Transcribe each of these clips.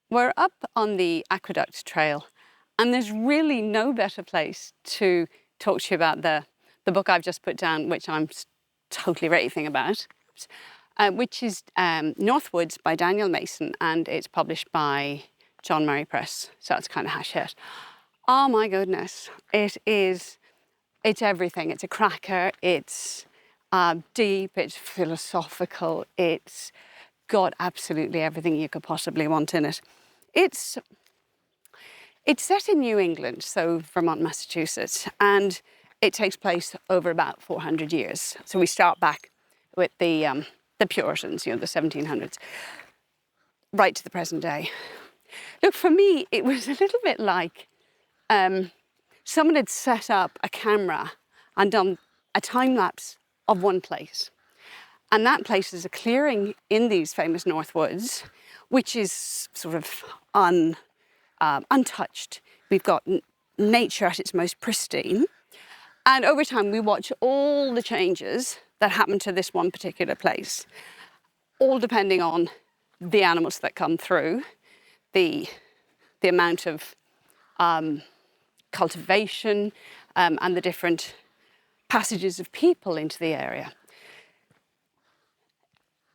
We're up on the aqueduct trail, and there's really no better place to talk to you about the book I've just put down, which I'm totally raving about, which is Northwoods by Daniel Mason, and it's published by John Murray Press, so it's kind of Hachette. Oh my goodness, it's everything. It's a cracker, it's deep, it's philosophical, it's got absolutely everything you could possibly want in it. It's set in New England, so Vermont, Massachusetts, and it takes place over about 400 years. So we start back with the Puritans, the 1700s, right to the present day. Look, for me, it was a little bit like someone had set up a camera and done a time lapse of one place. And that place is a clearing in these famous Northwoods, which is sort of untouched. We've got nature at its most pristine. And over time, we watch all the changes that happen to this one particular place, all depending on the animals that come through, the amount of cultivation, and the different passages of people into the area.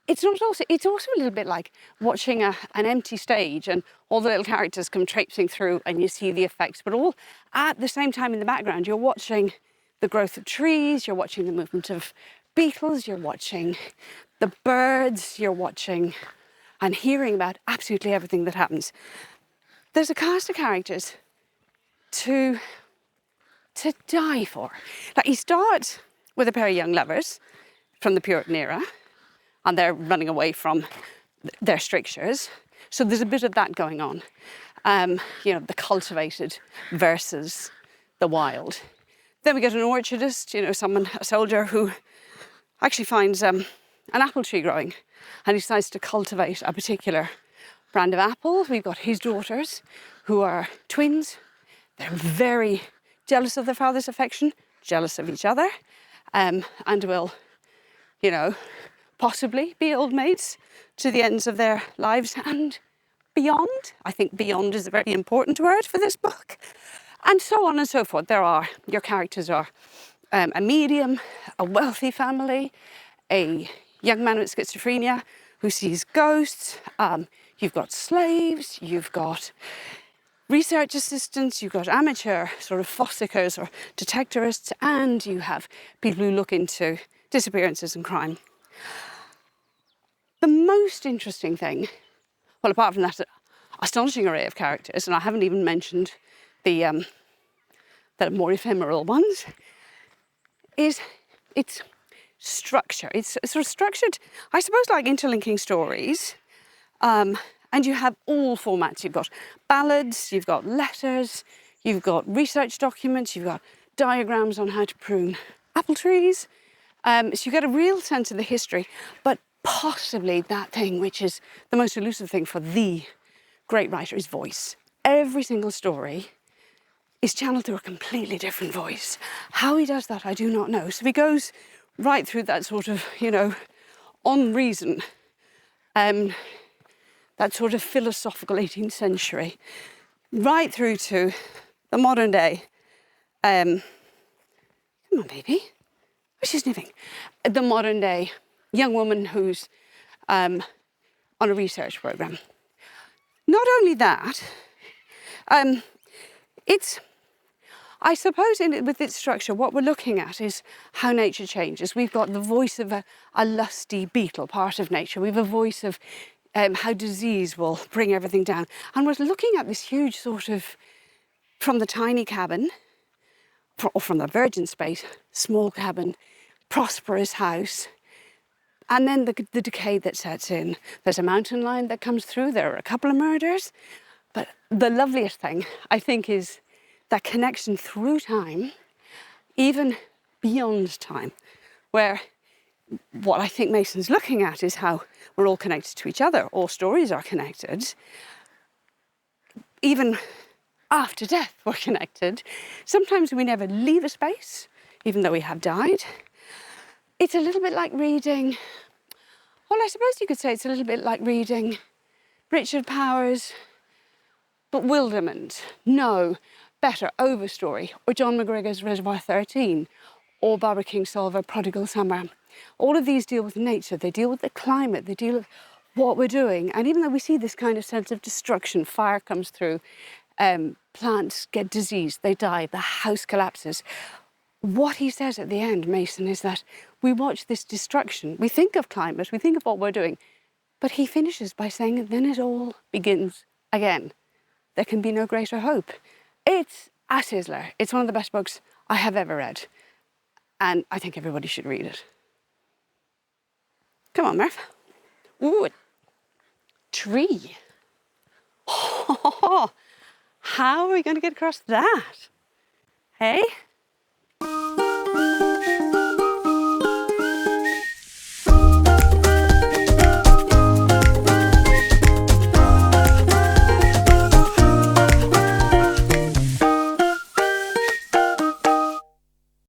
It's also a little bit like watching an empty stage and all the little characters come traipsing through and you see the effects, but all at the same time in the background, you're watching the growth of trees, you're watching the movement of beetles, you're watching the birds, you're watching and hearing about absolutely everything that happens. There's a cast of characters to die for. Like, you start with a pair of young lovers from the Puritan era, and they're running away from their strictures. So there's a bit of that going on. The cultivated versus the wild. Then we get an orchardist, a soldier who actually finds an apple tree growing and he decides to cultivate a particular brand of apple. We've got his daughters who are twins. They're very jealous of their father's affection, jealous of each other, and will, possibly be old maids to the ends of their lives and beyond. I think beyond is a very important word for this book. And so on and so forth. Your characters are a medium, a wealthy family, a young man with schizophrenia who sees ghosts. You've got slaves, you've got research assistants, you've got amateur sort of fossickers or detectorists, and you have people who look into disappearances and crime. The most interesting thing, well, apart from that astonishing array of characters, and I haven't even mentioned the more ephemeral ones, is its structure. It's sort of structured, I suppose, like interlinking stories. And you have all formats. You've got ballads, you've got letters, you've got research documents, you've got diagrams on how to prune apple trees. So you get a real sense of the history, but possibly that thing which is the most elusive thing for the great writer is voice. Every single story is channeled through a completely different voice. How he does that, I do not know. So he goes right through that sort of, on reason, that sort of philosophical 18th century, right through to the modern day. Come on, baby. What's she sniffing? The modern day young woman who's on a research program. Not only that, I suppose with its structure, what we're looking at is how nature changes. We've got the voice of a lusty beetle, part of nature. We have a voice of how disease will bring everything down. And we're looking at this huge sort of, from the tiny cabin, or from the virgin space, small cabin, prosperous house, and then the decay that sets in. There's a mountain lion that comes through. There are a couple of murders. But the loveliest thing, I think, is that connection through time, even beyond time, where what I think Mason's looking at is how we're all connected to each other. All stories are connected. Even after death, we're connected. Sometimes we never leave a space, even though we have died. It's a little bit like reading, well, I suppose you could say it's a little bit like reading Richard Powers' bewilderment, no, better, overstory, or John McGregor's Reservoir 13, or Barbara Kingsolver, Prodigal Summer. All of these deal with nature, they deal with the climate, they deal with what we're doing. And even though we see this kind of sense of destruction, fire comes through, plants get diseased, they die, the house collapses. What he says at the end, Mason, is that we watch this destruction. We think of climate, we think of what we're doing, but he finishes by saying that then it all begins again. There can be no greater hope. It's a sizzler. It's one of the best books I have ever read. And I think everybody should read it. Come on, Murph. Ooh, a tree. How are we going to get across that? Hey?